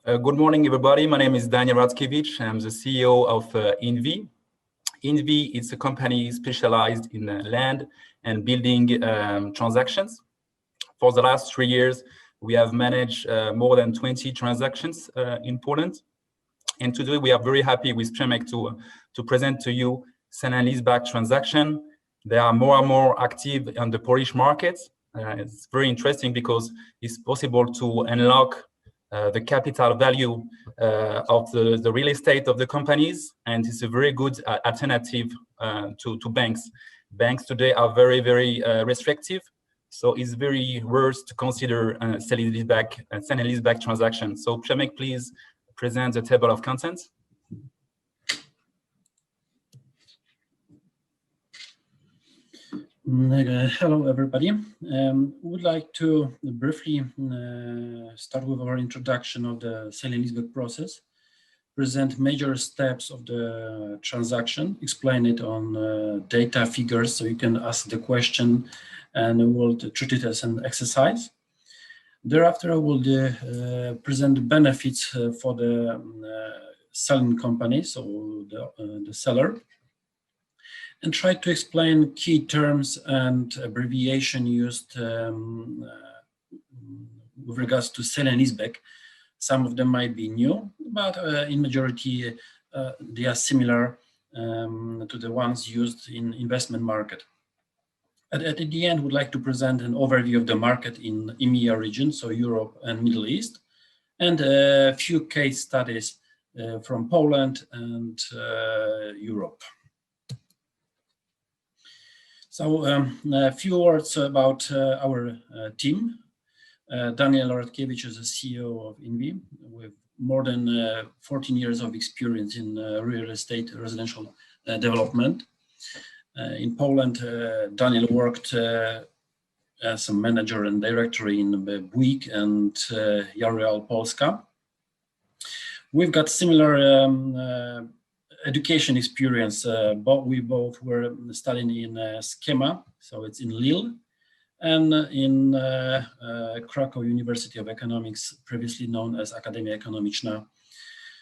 Good morning, everybody. My name is Daniel Radkiewicz. I'm the CEO of INVI. INVI is a company specialized in land and building transactions. For the last 3 years, we have managed more than 20 transactions in Poland. And today we are very happy with Przemek to present to you sale and leaseback transaction. They are more and more active on the Polish market. It's very interesting because it's possible to unlock the capital value of the real estate of the companies, and it's a very good alternative to banks. Banks today are very, very restrictive, so it's very worth to consider sale and leaseback transaction. So Przemek, please present the table of contents. Hello, everybody. Would like to briefly start with our introduction of the sale and leaseback process, present major steps of the transaction, explain it on data figures so you can ask the question and we'll treat it as an exercise. Thereafter, I will present the benefits for the selling company, so the seller, and try to explain key terms and abbreviation used with regards to sale and leaseback. Some of them might be new, but in majority they are similar to the ones used in investment market. At the end, would like to present an overview of the market in EMEA region, so Europe and Middle East, and a few case studies from Poland and Europe. So a few words about our team. Daniel Radkiewicz is the CEO of INVI with more than 14 years of experience in real estate residential development. In Poland, Daniel worked as a manager and director in Bouygues and Yareal Polska. We've got similar education experience. We both were studying in Schema, so it's in Lille, and in Krakow University of Economics, previously known as Akademia Ekonomiczna.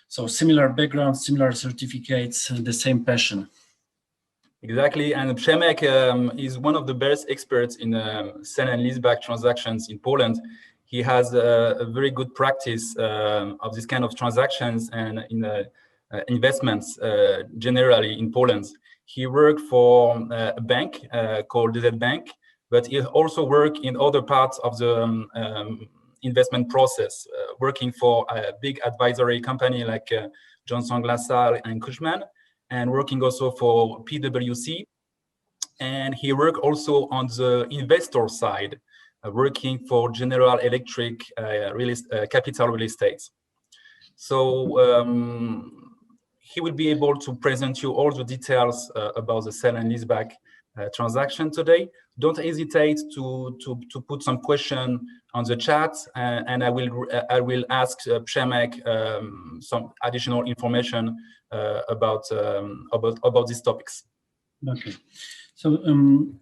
So similar background, similar certificates, the same passion. Exactly, and Przemek is one of the best experts in sale and leaseback transactions in Poland. He has a very good practice of this kind of transactions and in investments generally in Poland. He worked for a bank called Leaseback, but he also worked in other parts of the investment process, working for a big advisory company like Johnson LaSalle and Cushman, and working also for PwC. And he worked also on the investor side, working for General Electric Capital Real Estate. So he will be able to present you all the details about the sale and leaseback transaction today. Don't hesitate to put some question on the chat, and I will ask Przemek some additional information about these topics. Okay, so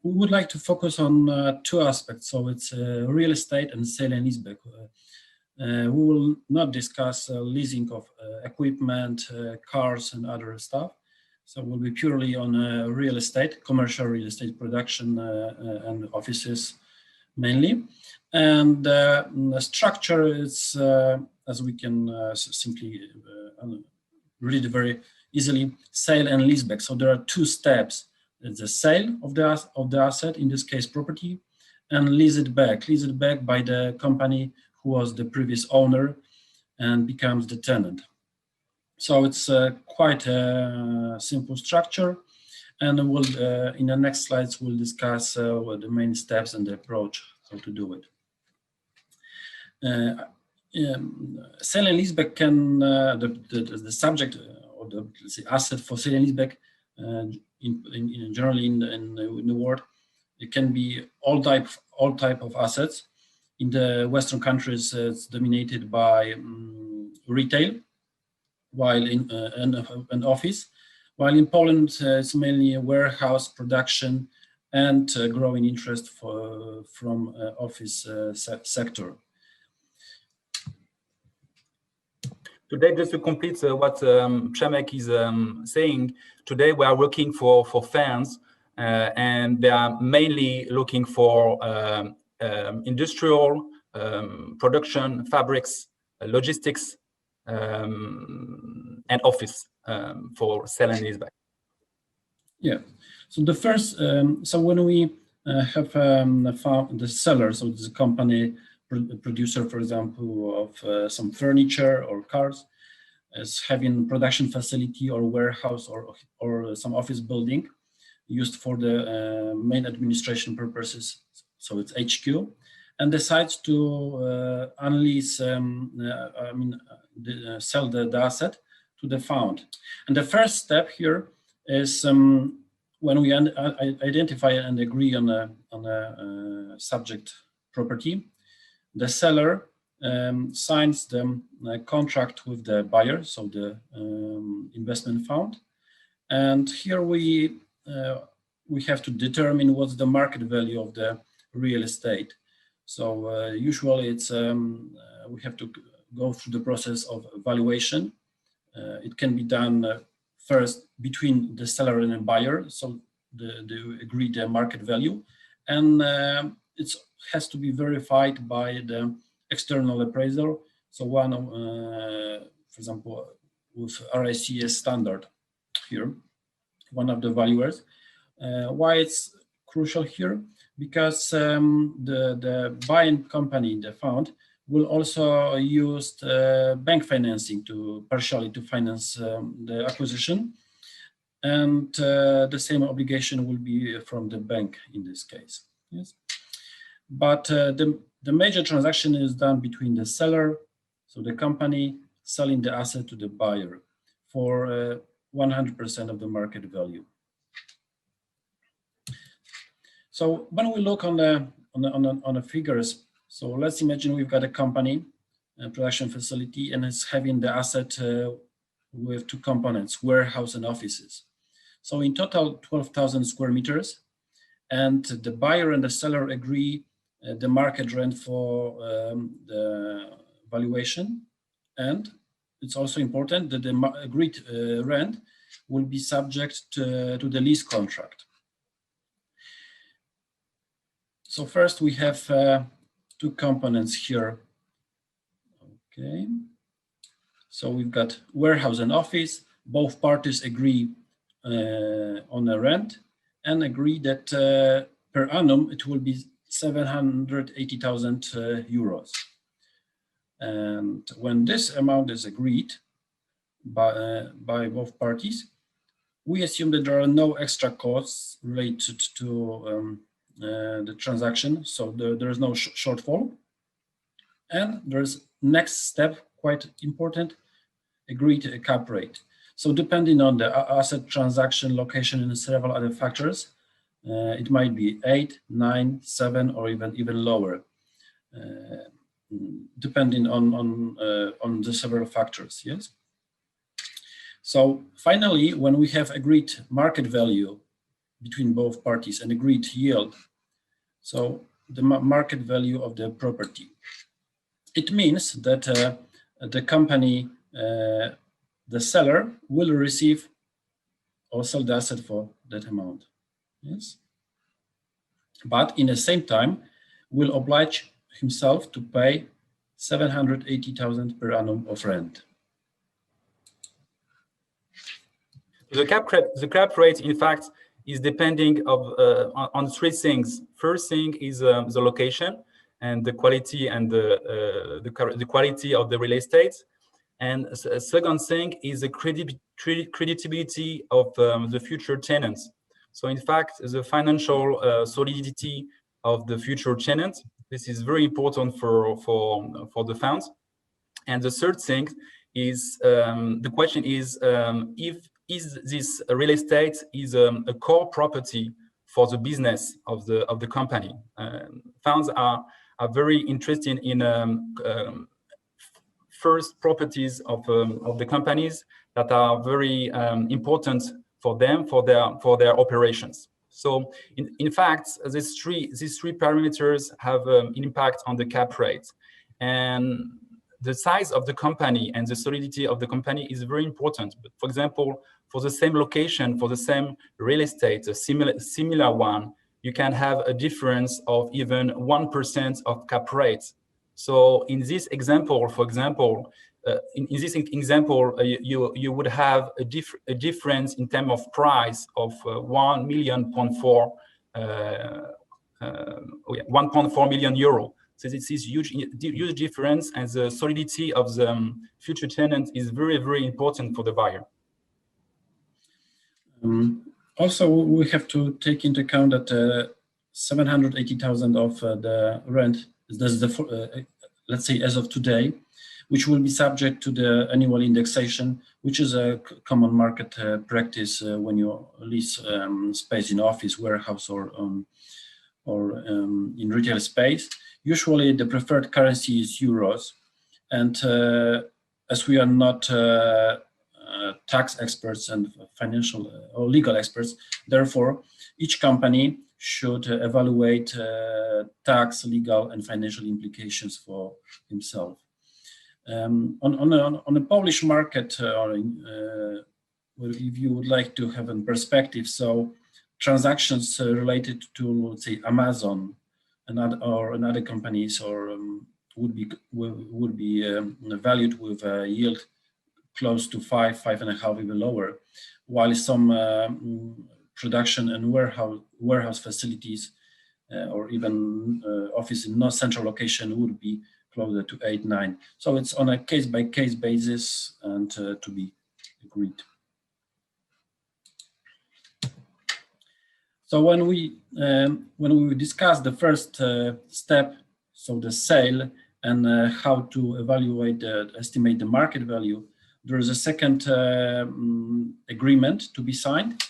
we would like to focus on two aspects. So it's real estate and sale and leaseback. We will not discuss leasing of equipment, cars, and other stuff. So we'll be purely on real estate, commercial real estate production and offices mainly. And the structure is, as we can simply read very easily, sale and leaseback. So there are two steps. It's the sale of the asset, in this case property, and lease it back by the company who was the previous owner and becomes the tenant. So it's quite a simple structure, and we'll, in the next slides, we'll discuss the main steps and the approach how to do it. Sale and leaseback can, the subject or the, let's say, asset for sale and leaseback generally in the world, it can be all type of assets. In the Western countries, it's dominated by retail, while in an office, while in Poland it's mainly a warehouse production and growing interest from office sector. Today, just to complete what Przemek is saying, today we are working for fans, and they are mainly looking for industrial production, fabrics, logistics, and office for sell and leaseback. Yeah. So the first, so when we have found the seller, so this company producer, for example, of some furniture or cars, as having production facility or warehouse or some office building used for the main administration purposes. So it's HQ, and decides to unlease, sell the asset to the fund. And the first step here is when we identify and agree on a subject property, the seller signs the contract with the buyer, so the investment fund, and here we have to determine what's the market value of the real estate. So usually it's we have to go through the process of valuation. It can be done first between the seller and the buyer, so they agree the market value, and it has to be verified by the external appraiser. So one, for example, with RICS standard here, one of the valuers. Why it's crucial here? Because the buying company, the fund, will also use bank financing to partially to finance the acquisition, and the same obligation will be from the bank in this case. Yes, but the major transaction is done between the seller, so the company selling the asset to the buyer for 100% of the market value. So when we look on the figures, so let's imagine we've got a company, a production facility, and it's having the asset with two components, warehouse and offices. So in total, 12,000 square meters, and the buyer and the seller agree the market rent for the valuation, and it's also important that the agreed rent will be subject to the lease contract. So first we have two components here. Okay, so we've got warehouse and office. Both parties agree on a rent and agree that per annum it will be 780,000 euros. And when this amount is agreed by both parties, we assume that there are no extra costs related to the transaction, so there is no shortfall. And there's next step, quite important, agreed cap rate. So depending on the asset transaction location and several other factors, it might be 8, 9, 7, or even lower, depending on the several factors. Yes. So finally, when we have agreed market value between both parties and agreed yield, so the market value of the property, it means that the company, the seller, will receive or sell the asset for that amount. Yes, but in the same time will oblige himself to pay 780,000 per annum of rent. The cap rate, in fact, is depending on three things. First thing is the location and the quality and the quality of the real estate. And second thing is the credibility of the future tenants. So in fact, the financial solidity of the future tenant, this is very important for the funds. And the third thing is, the question is, if this real estate is a core property for the business of the company. Funds are very interested in first properties of the companies that are very important for them, for their operations. So in fact, these three parameters have an impact on the cap rate. And the size of the company and the solidity of the company is very important. But for example, for the same location, for the same real estate, a similar one, you can have a difference of even 1% of cap rate. So in this example, for example, you would have a difference in terms of price of 1.4 million euro. So this is huge difference, and the solidity of the future tenant is very, very important for the buyer. Also, we have to take into account that 780,000 of the rent, that's the let's say as of today, which will be subject to the annual indexation, which is a common market practice when you lease space in office, warehouse, or in retail space. Usually, the preferred currency is euros, and as we are not tax experts and financial or legal experts, therefore, each company should evaluate tax, legal, and financial implications for himself. On the Polish market, if you would like to have a perspective, so transactions related to, let's say, Amazon and other companies, would be valued with a yield close to 5.5, even lower, while some production and warehouse facilities or even office in non-central location would be closer to 8-9. So it's on a case-by-case basis and to be agreed. So when we discuss the first step, so the sale and how to estimate the market value, there is a second agreement to be signed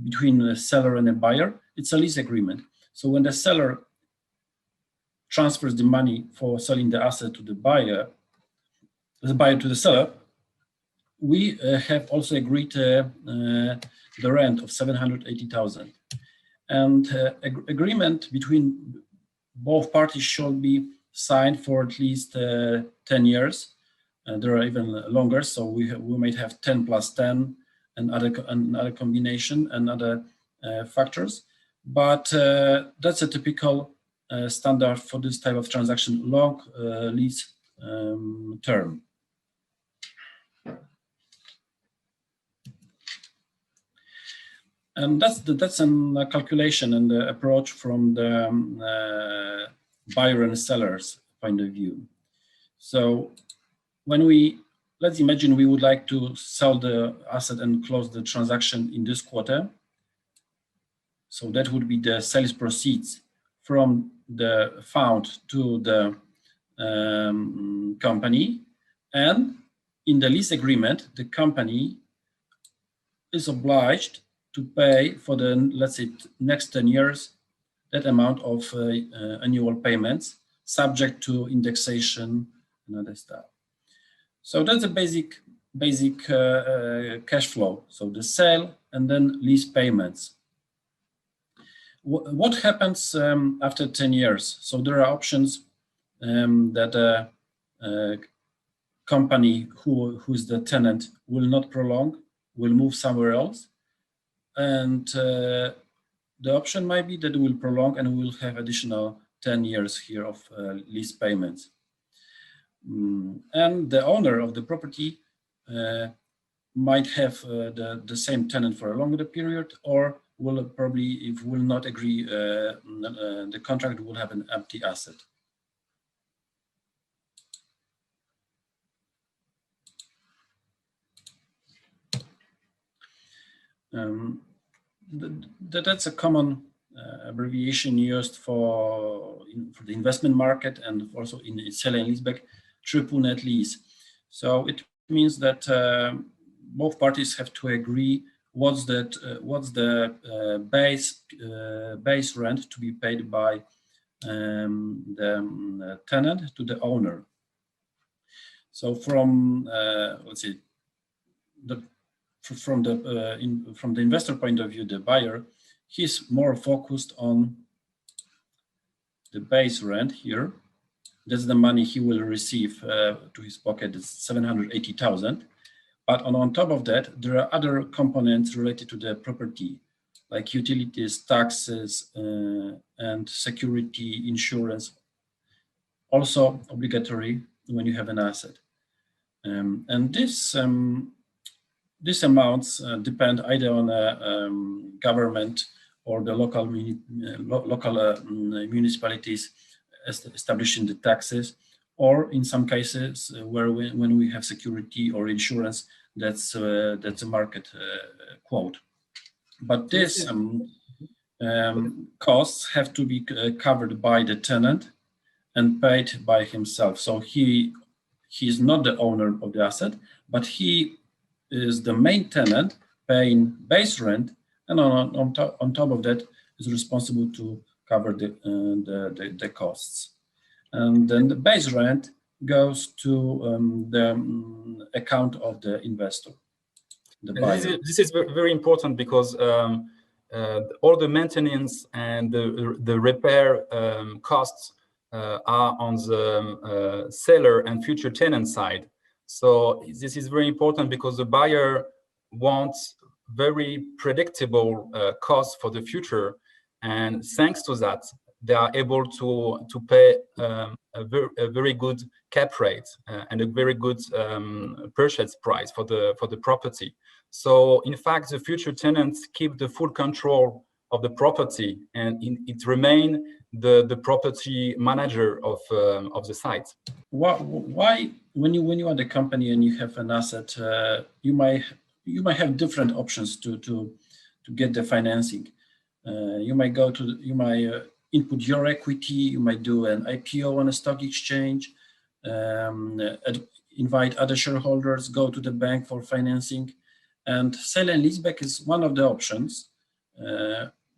between a seller and a buyer. It's a lease agreement. So when the seller transfers the money for selling the asset to the buyer to the seller, we have also agreed the rent of 780,000. And agreement between both parties should be signed for at least 10 years. There are even longer, so we might have 10 plus 10 and other combination and other factors. But that's a typical standard for this type of transaction, long lease term. And that's a calculation and the approach from the buyer and seller's point of view. So let's imagine we would like to sell the asset and close the transaction in this quarter. So that would be the sales proceeds from the fund to the company. And in the lease agreement, the company is obliged to pay for the, let's say, next 10 years, that amount of annual payments subject to indexation and other stuff. So that's a basic cash flow. So the sale and then lease payments. What happens after 10 years? So there are options that a company who's the tenant will not prolong, will move somewhere else. And the option might be that it will prolong and we'll have additional 10 years here of lease payments. And the owner of the property might have the same tenant for a longer period, or will probably, if will not agree, the contract will have an empty asset. That's a common abbreviation used for the investment market and also in sale and leaseback, triple net lease. So it means that both parties have to agree what's the base rent to be paid by the tenant to the owner. So from let's say from the investor point of view, the buyer, he's more focused on the base rent here, That's the money he will receive to his pocket. It's 780,000. But on top of that, there are other components related to the property, like utilities, taxes, and security insurance, also obligatory when you have an asset. And these amounts depend either on a government or the local municipalities establishing the taxes, or in some cases where when we have security or insurance, that's a market quote. But this costs have to be covered by the tenant and paid by himself. So he is not the owner of the asset, but he is the main tenant paying base rent, and on top of that is responsible to cover the costs. And then the base rent goes to the account of the investor, the buyer. This is very important because all the maintenance and the repair costs are on the seller and future tenant side. So this is very important because the buyer wants very predictable costs for the future, and thanks to that, they are able to pay a very good cap rate and a very good purchase price for the property. So in fact, the future tenants keep the full control of the property, and it remains the property manager of the site. Why when you are the company and you have an asset, you might have different options to get the financing. You might input your equity. You might do an IPO on a stock exchange, invite other shareholders, go to the bank for financing, and sale and leaseback is one of the options,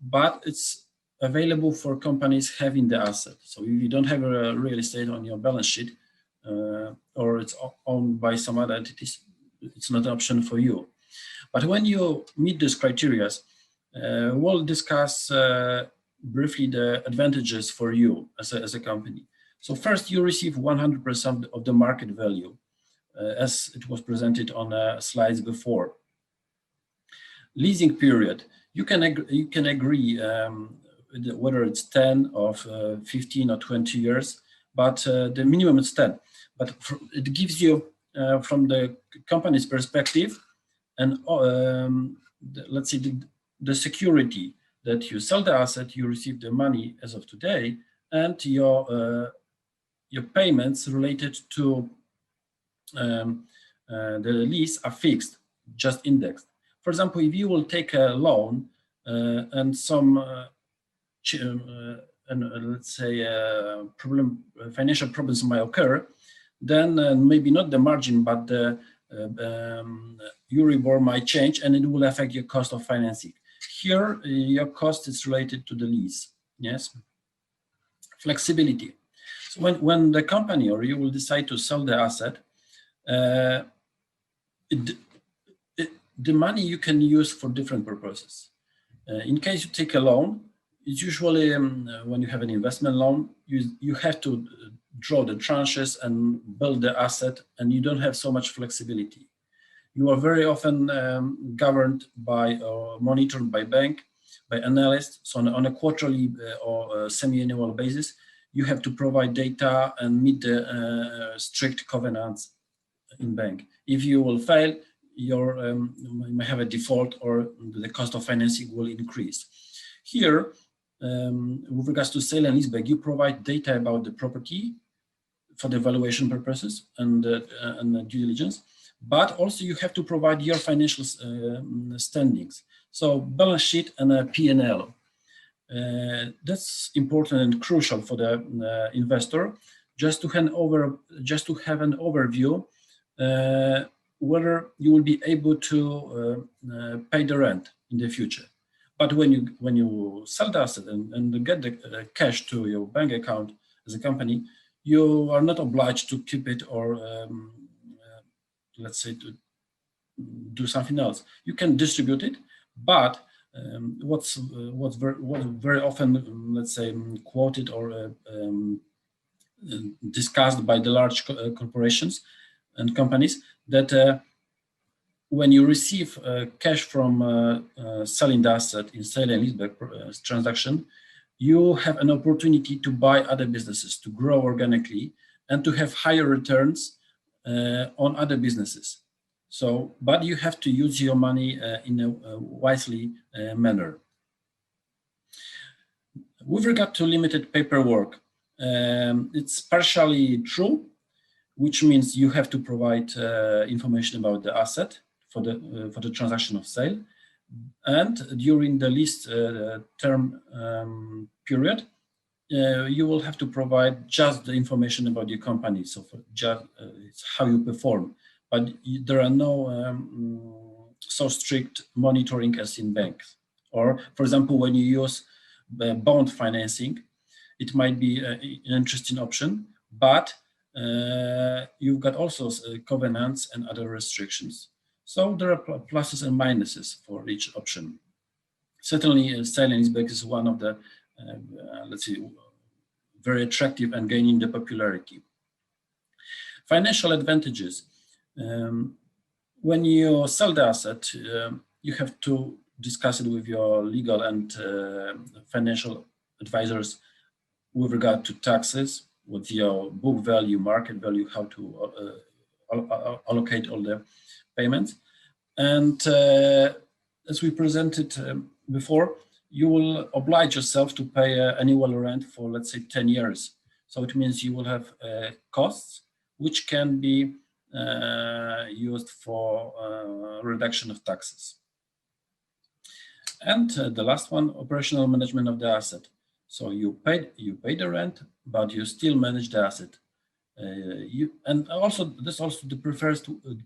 but it's available for companies having the asset. So if you don't have a real estate on your balance sheet, or it's owned by some other entities, it's not an option for you. But when you meet these criteria, we'll discuss briefly the advantages for you as a company. So first, you receive 100% of the market value, as it was presented on slides before. Leasing period, you can agree whether it's 10 or 15 or 20 years, but the minimum is 10. But it gives you, from the company's perspective, and let's say the security that you sell the asset, you receive the money as of today, and your payments related to the lease are fixed, just indexed. For example, if you will take a loan and some let's say financial problems might occur, then maybe not the margin, but the Euribor might change, and it will affect your cost of financing. Here, your cost is related to the lease. Yes. Flexibility. So when the company or you will decide to sell the asset, the money you can use for different purposes. In case you take a loan, it's usually when you have an investment loan, you have to draw the tranches and build the asset, and you don't have so much flexibility. You are very often governed by or monitored by bank, by analysts. So on a quarterly or semi-annual basis, you have to provide data and meet the strict covenants in bank. If you will fail, you may have a default, or the cost of financing will increase. Here, with regards to sale and leaseback, you provide data about the property for the valuation purposes and due diligence, but also you have to provide your financial standings. So balance sheet and a P&L. That's important and crucial for the investor, just to have an overview whether you will be able to pay the rent in the future. But when you sell the asset and get the cash to your bank account as a company, you are not obliged to keep it or let's say to do something else. You can distribute it, but what's very often, let's say, quoted or discussed by the large corporations and companies, that when you receive cash from selling the asset in sale and leaseback transaction, you have an opportunity to buy other businesses, to grow organically, and to have higher returns on other businesses. So, but you have to use your money in a wisely manner. With regard to limited paperwork, it's partially true, which means you have to provide information about the asset for the transaction of sale, and during the lease term period, you will have to provide just the information about your company. So for just it's how you perform, but there are no so strict monitoring as in banks. Or, for example, when you use bond financing, it might be an interesting option, but you've got also covenants and other restrictions. So there are pluses and minuses for each option. Certainly, sale and leaseback is one of the, let's say, very attractive and gaining the popularity. Financial advantages. When you sell the asset, you have to discuss it with your legal and financial advisors with regard to taxes, what's your book value, market value, how to allocate all the payments. And as we presented before, you will oblige yourself to pay annual rent for, let's say, 10 years. So it means you will have costs which can be used for reduction of taxes. And the last one, operational management of the asset. So you pay the rent, but you still manage the asset. And also this also the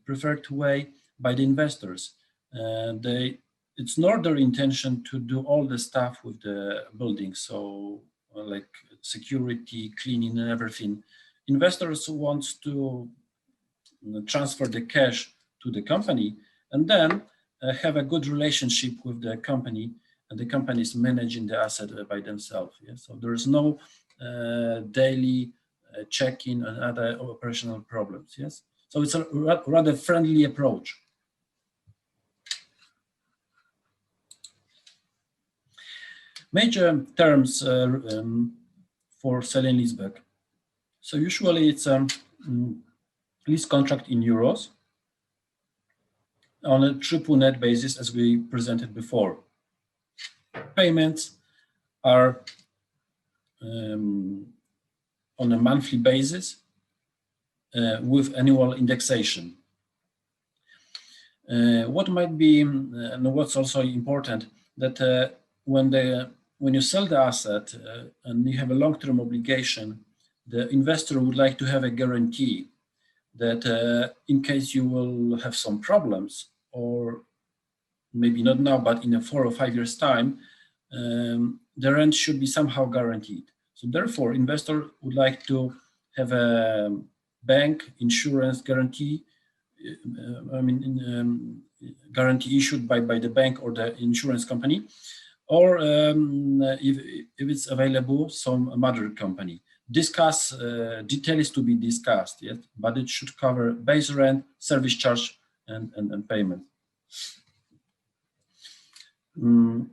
preferred way by the investors. It's not their intention to do all the stuff with the building, so like security, cleaning, and everything. Investors want to transfer the cash to the company and then have a good relationship with the company, and the company is managing the asset by themselves. Yeah? So there is no daily checking and other operational problems. Yes, so it's a rather friendly approach. Major terms for sale and leaseback. So usually it's a lease contract in euros on a triple net basis, as we presented before. Payments are on a monthly basis with annual indexation. What might be, and what's also important, that when you sell the asset and you have a long-term obligation, the investor would like to have a guarantee that in case you will have some problems, or maybe not now, but in 4 or 5 years' time, the rent should be somehow guaranteed. So therefore, investor would like to have a bank insurance guarantee, guarantee issued by the bank or the insurance company, or if it's available, some mother company. Details to be discussed, yes, but it should cover base rent, service charge, and payment. When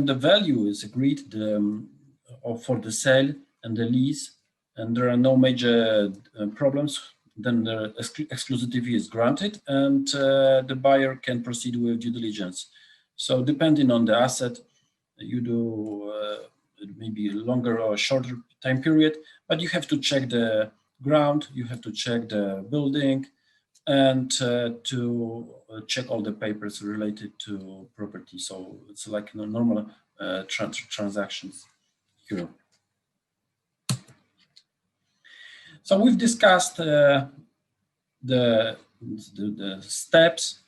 the value is agreed for the sale and the lease, and there are no major problems, then the exclusivity is granted, and the buyer can proceed with due diligence. So depending on the asset, you do maybe a longer or shorter time period, but you have to check the ground, you have to check the building, and to check all the papers related to property. So it's like normal transactions here. So we've discussed the steps,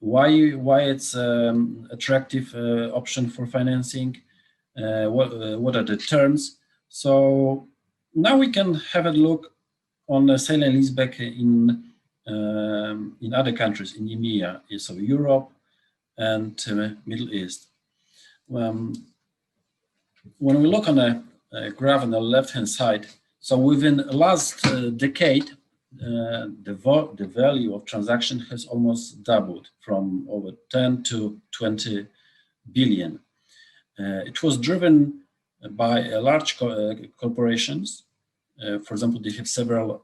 why it's attractive option for financing, what are the terms. So now we can have a look on the sale and leaseback in other countries in EMEA, so Europe and Middle East. When we look on a graph on the left-hand side. So within the last decade, the value of transaction has almost doubled from over 10 to 20 billion. It was driven by large corporations. For example, they have several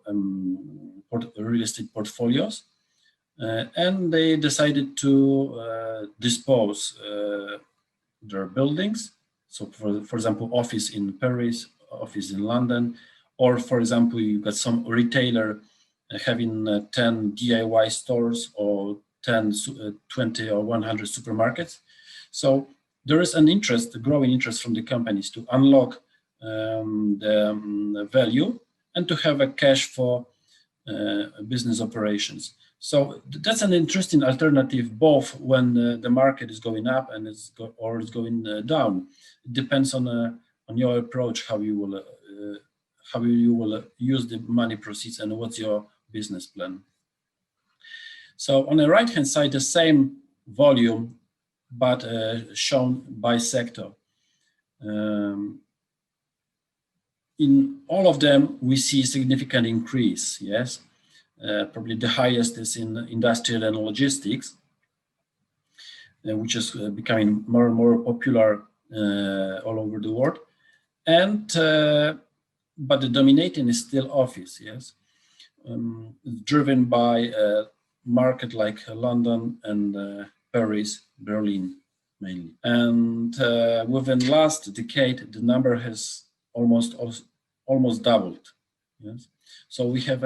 real estate portfolios, and they decided to dispose their buildings. So, for example, office in Paris, office in London, or for example, you got some retailer having 10 DIY stores or 10, 20 or 100 supermarkets. So there is an interest, a growing interest from the companies to unlock the value and to have a cash for business operations. So that's an interesting alternative, both when the market is going up and it's going down. It depends on your approach, how you will use the money proceeds and what's your business plan. So on the right-hand side, the same volume, but shown by sector. In all of them, we see significant increase, yes. Probably the highest is in industrial and logistics, which is becoming more and more popular all over the world. And but the dominating is still office, yes, driven by a market like London and Paris, Berlin mainly. And within last decade, the number has almost doubled. Yes. So we have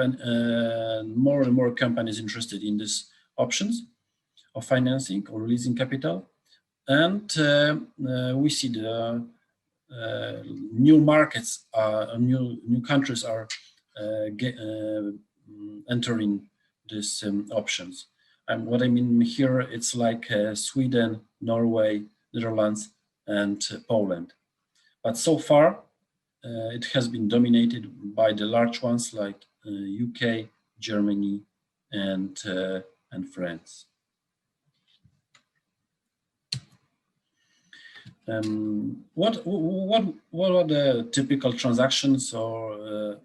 more and more companies interested in these options of financing or releasing capital. And we see the new markets, new countries are entering these options. And what I mean here, it's like Sweden, Norway, Netherlands, and Poland. But so far, it has been dominated by the large ones like UK, Germany, and France. What are the typical transactions or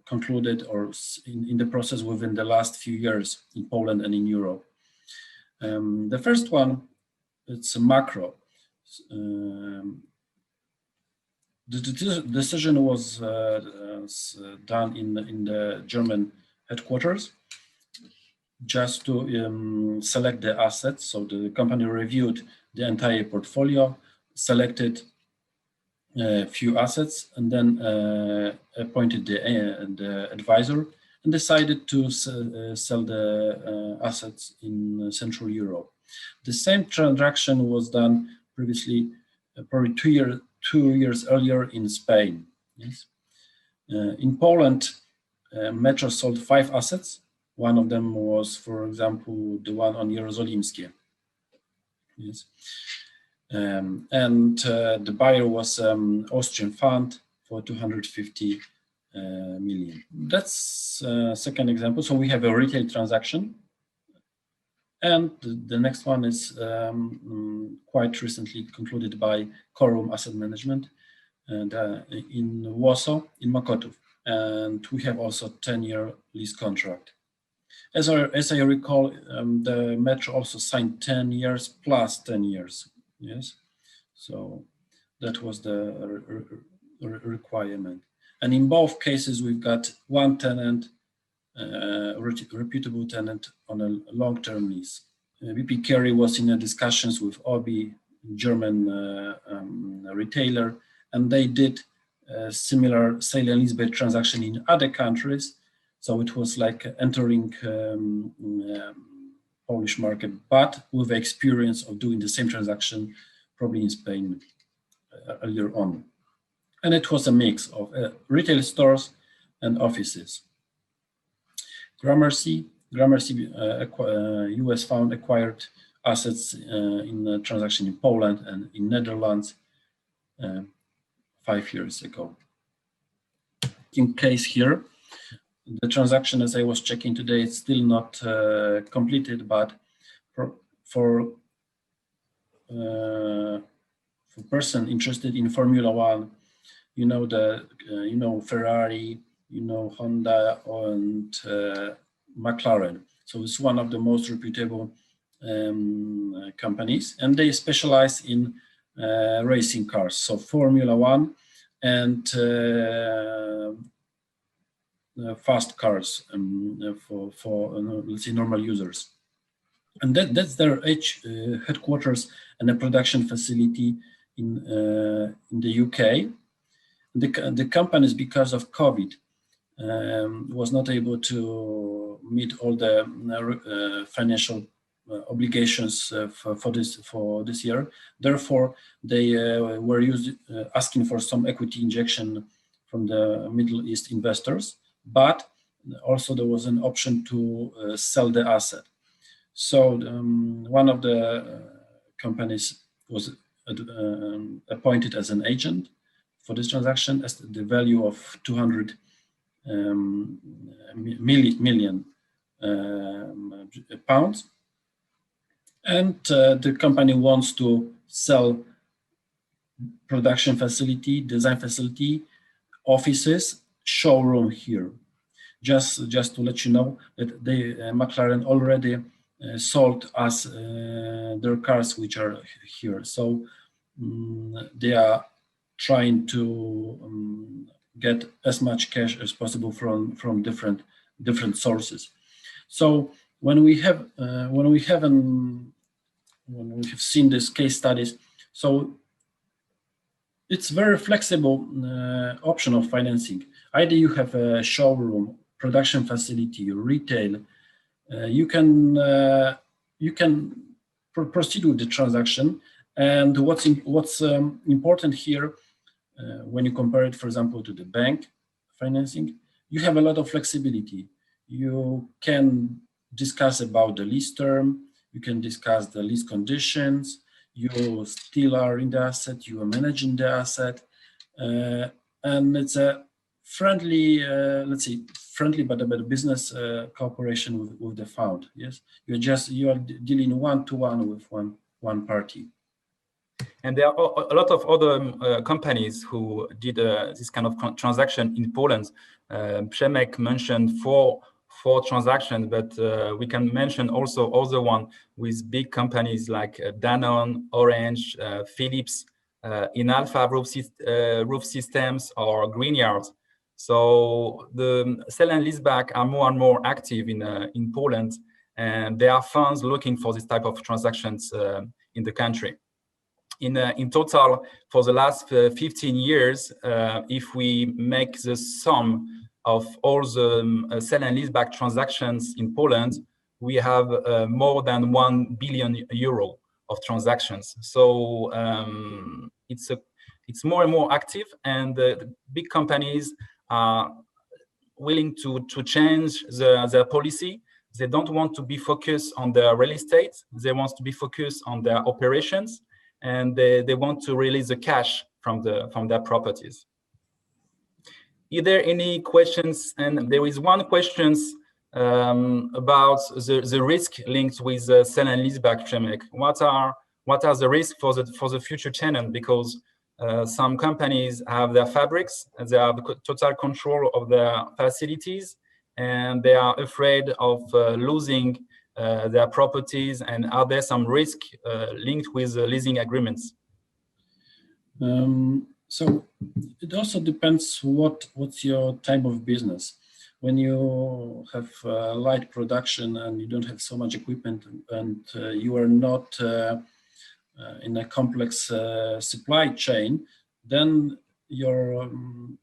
concluded or in the process within the last few years in Poland and in Europe? The first one, it's a macro. The decision was done in the German headquarters just to select the assets. So the company reviewed the entire portfolio, selected a few assets, and then appointed the advisor and decided to sell the assets in Central Europe. The same transaction was done previously, probably 2 years earlier in Spain. Yes. In Poland, Metro sold 5 assets. One of them was, for example, the one on Jerozolimskie. Yes. And the buyer was Austrian fund for 250 million. That's second example. So we have a retail transaction. And the next one is quite recently concluded by Corum Asset Management and, in Warsaw, in Mokotów. And we have also 10-year lease contract. As I recall, the Metro also signed 10 years plus 10 years. Yes, so that was the requirement. And in both cases, we've got one tenant, reputable tenant on a long-term lease. VP Carey was in discussions with OBI, German retailer, and they did a similar sale and leaseback transaction in other countries. So it was like entering Polish market, but with the experience of doing the same transaction probably in Spain earlier on. And it was a mix of retail stores and offices. Gramercy US fund acquired assets in a transaction in Poland and in Netherlands 5 years ago. In case here, the transaction, as I was checking today, it's still not completed, but for person interested in Formula One, you know Ferrari, you know Honda, and McLaren. So it's one of the most reputable companies, and they specialize in racing cars, so Formula One and fast cars for let's say normal users. And that's their headquarters and a production facility in the UK. The companies, because of COVID, was not able to meet all the financial obligations for this year. Therefore, they were asking for some equity injection from the Middle East investors, but also there was an option to sell the asset. So one of the companies was appointed as an agent for this transaction as the value of 200 million pounds. And the company wants to sell production facility, design facility, offices, showroom here. Just to let you know that they McLaren already sold us their cars which are here. So they are trying to get as much cash as possible from different sources. So when we have seen these case studies, so it's very flexible option of financing. Either you have a showroom, production facility, retail, you can proceed with the transaction. And what's important here, when you compare it, for example, to the bank financing, you have a lot of flexibility. You can discuss about the lease term, you can discuss the lease conditions, you still are in the asset, you are managing the asset, and it's a friendly, let's say, friendly but a business cooperation with the fund. Yes, you are dealing one-to-one with one party. And there are a lot of other companies who did this kind of transaction in Poland. Przemek mentioned four transactions, but we can mention also other one with big companies like Danone, Orange, Philips, Inalfa roof systems, or Greenyard. So the sell and leaseback are more and more active in Poland, and there are funds looking for this type of transactions in the country. In total, for the last 15 years, if we make the sum of all the sell and leaseback transactions in Poland, we have more than 1 billion euro of transactions. So it's more and more active, and the big companies are willing to change their policy. They don't want to be focused on their real estate. They want to be focused on their operations, and they want to release the cash from their properties. Are there any questions? And there is one question about the risk linked with sell and leaseback, Przemek. What are the risks for the future tenant? Because some companies have their fabrics, and they have total control of their facilities, and they are afraid of losing their properties. And are there some risk linked with leasing agreements? So it also depends what's your type of business. When you have light production and you don't have so much equipment, and you are not in a complex supply chain, then your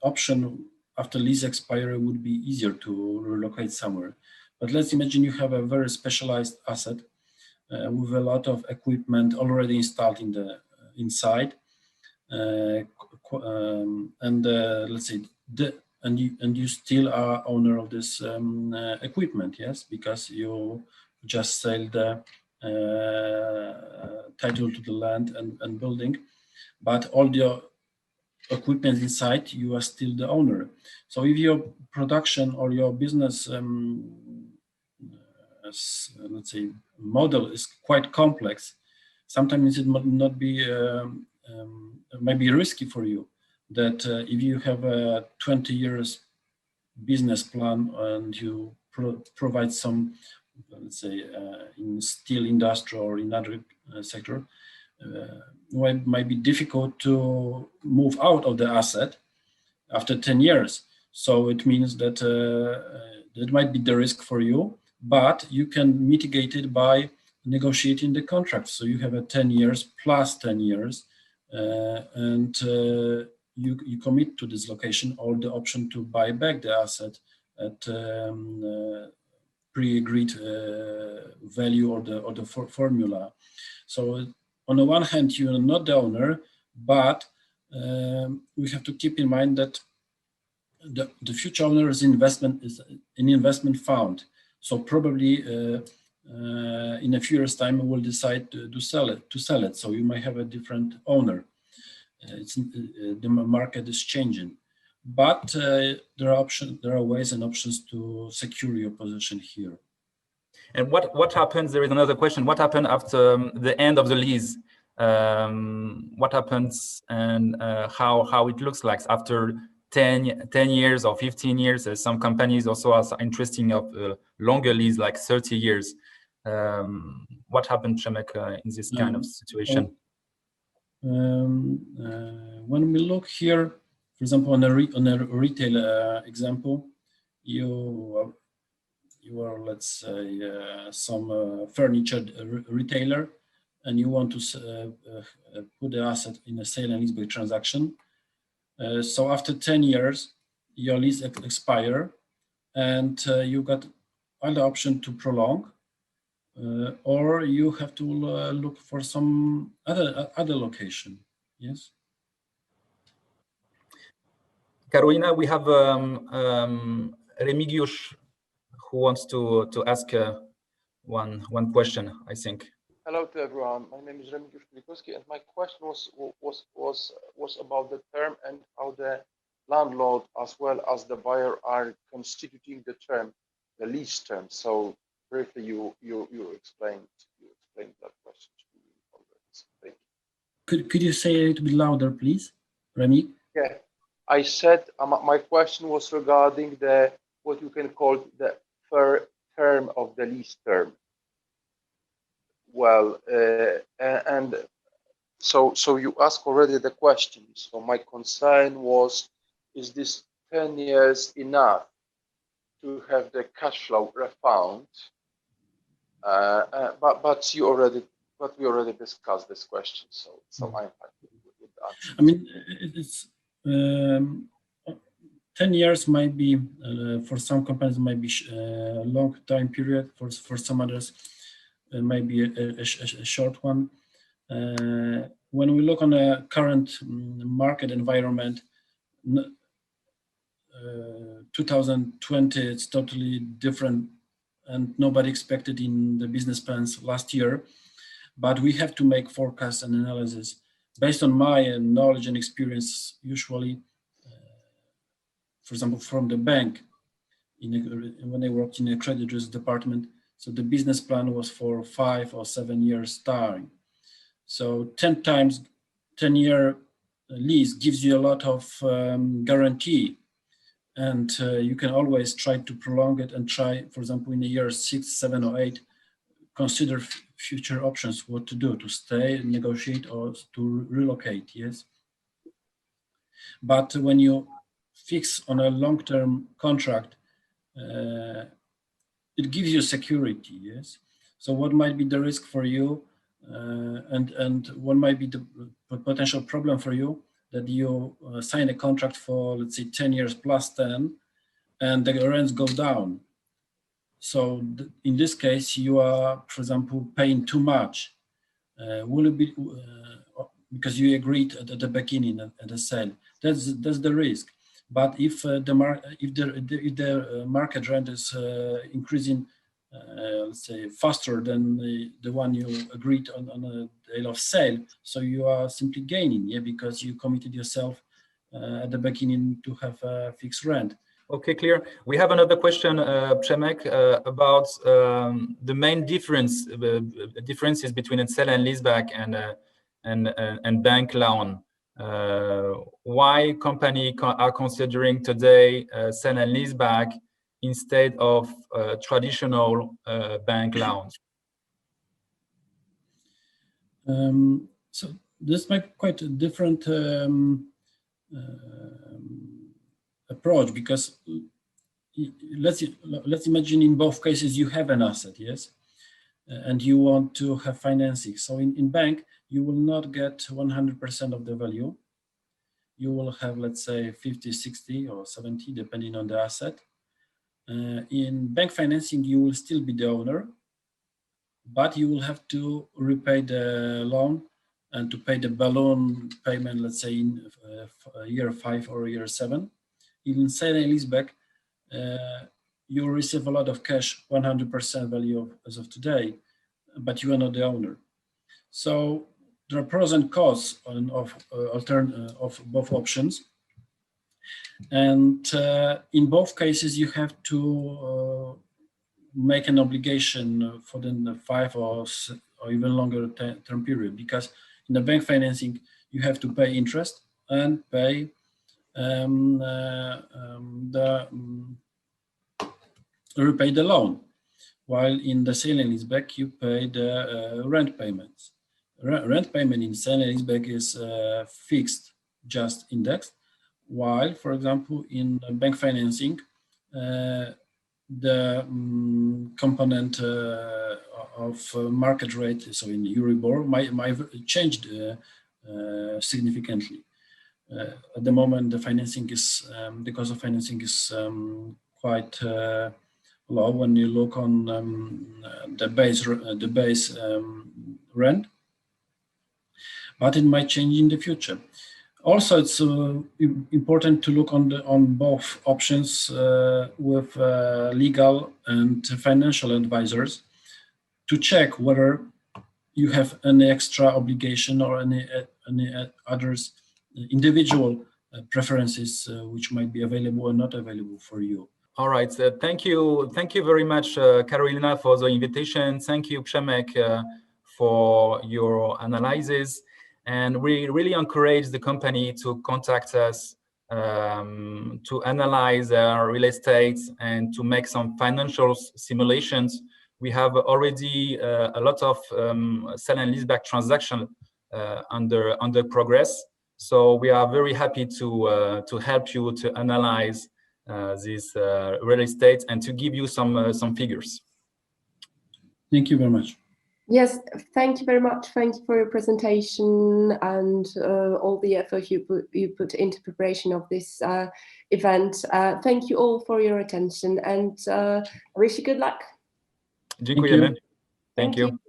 option after lease expiry would be easier to relocate somewhere. But let's imagine you have a very specialized asset with a lot of equipment already installed inside, and let's say and you still are owner of this equipment, yes, because you just sell the title to the land and building, but all the equipment inside, you are still the owner. So if your production or your business let's say model is quite complex, sometimes it might not be maybe risky for you. that if you have a 20 years business plan and you provide some, let's say, in steel industry or in other sector, it might be difficult to move out of the asset after 10 years. So it means that that might be the risk for you, but you can mitigate it by negotiating the contract. So you have a 10 years plus 10 years, and you commit to this location or the option to buy back the asset at pre-agreed value or the formula. So on the one hand, you are not the owner, but we have to keep in mind that the future owner's investment is an investment fund. So probably in a few years' time, will decide to sell it. So you might have a different owner. The market is changing, but there are ways and options to secure your position here. And what happens? There is another question. What happened after the end of the lease? What happens and how it looks like after 10 years or 15 years? Some companies also are interesting of longer lease, like 30 years. What happened, Przemek, in this kind of situation? When we look here, for example, on a retail example, you are, let's say, some furniture retailer, and you want to put the asset in a sale and leaseback transaction. So after 10 years, your lease expire, and you got other option to prolong, or you have to look for some other location. Yes. Carolina, we have Remigiusz who wants to ask one question, I think. Hello to everyone. My name is Remigiusz Pilikowski, and my question was about the term and how the landlord as well as the buyer are constituting the term, the lease term. So briefly, you explained that question to me already. So thank you. Could you say it a little bit louder, please, Remy? Yeah, I said my question was regarding the what you can call the fair term of the lease term. Well, and so you asked already the question. So my concern was, is this 10 years enough to have the cash flow refund? But we already discussed this question. So I'm happy with the answer. I mean, it's 10 years might be for some companies might be a long time period. For some others, it might be a short one. When we look on the current market environment, 2020, it's totally different, and nobody expected in the business plans last year. But we have to make forecasts and analysis based on my knowledge and experience. Usually, for example, from the bank, when I worked in a credit risk department, so the business plan was for 5 or 7 years time. So 10-year lease gives you a lot of guarantee, and you can always try to prolong it and try, for example, in the year 6, 7, or 8, consider future options, what to do, to stay, negotiate, or to relocate, yes. But when you fix on a long-term contract, it gives you security, yes. So what might be the risk for you, and what might be the potential problem for you, that you sign a contract for, let's say, 10 years plus 10, and the rents go down. So in this case, you are, for example, paying too much. Will it be because you agreed at the beginning at the sale? That's the risk. But if the market rent is increasing, let's say, faster than the one you agreed on a deal of sale, so you are simply gaining, yeah, because you committed yourself at the beginning to have a fixed rent. Okay, clear. We have another question, Przemek, about the main differences between a sell and leaseback and bank loan. why companies are considering today sell and lease back instead of traditional bank loans? So this might be quite a different approach, because let's imagine in both cases you have an asset, yes, and you want to have financing. So in bank, you will not get 100% of the value. You will have, let's say, 50, 60 or 70, depending on the asset. In bank financing, you will still be the owner, but you will have to repay the loan and to pay the balloon payment, let's say in year 5 or year 7. In sale and leaseback, you receive a lot of cash, 100% value as of today, but you are not the owner. So there are pros and cons of both options. And in both cases, you have to make an obligation for the 5 or even longer term period, because in the bank financing, you have to pay interest and pay repay the loan, while in the sale and leaseback you pay the rent payments. Rent payment in sale and leaseback is fixed, just indexed, while, for example, in bank financing, the component of market rate, so in Euribor, might change significantly. At the moment, the financing is the cost of financing is quite low when you look on the base rent, but it might change in the future. Also, it's important to look on both options with legal and financial advisors to check whether you have any extra obligation or any others individual preferences which might be available or not available for you. All right, thank you very much, Carolina, for the invitation. Thank you, Przemek, for your analysis. And we really encourage the company to contact us to analyze real estate and to make some financial simulations. We have already a lot of sell and leaseback transactions under progress. So we are very happy to help you to analyze this real estate and to give you some figures. Thank you very much. Yes, thank you very much. Thank you for your presentation and all the effort you put into preparation of this event. Thank you all for your attention, and I wish you good luck. Dziękujemy. Thank you.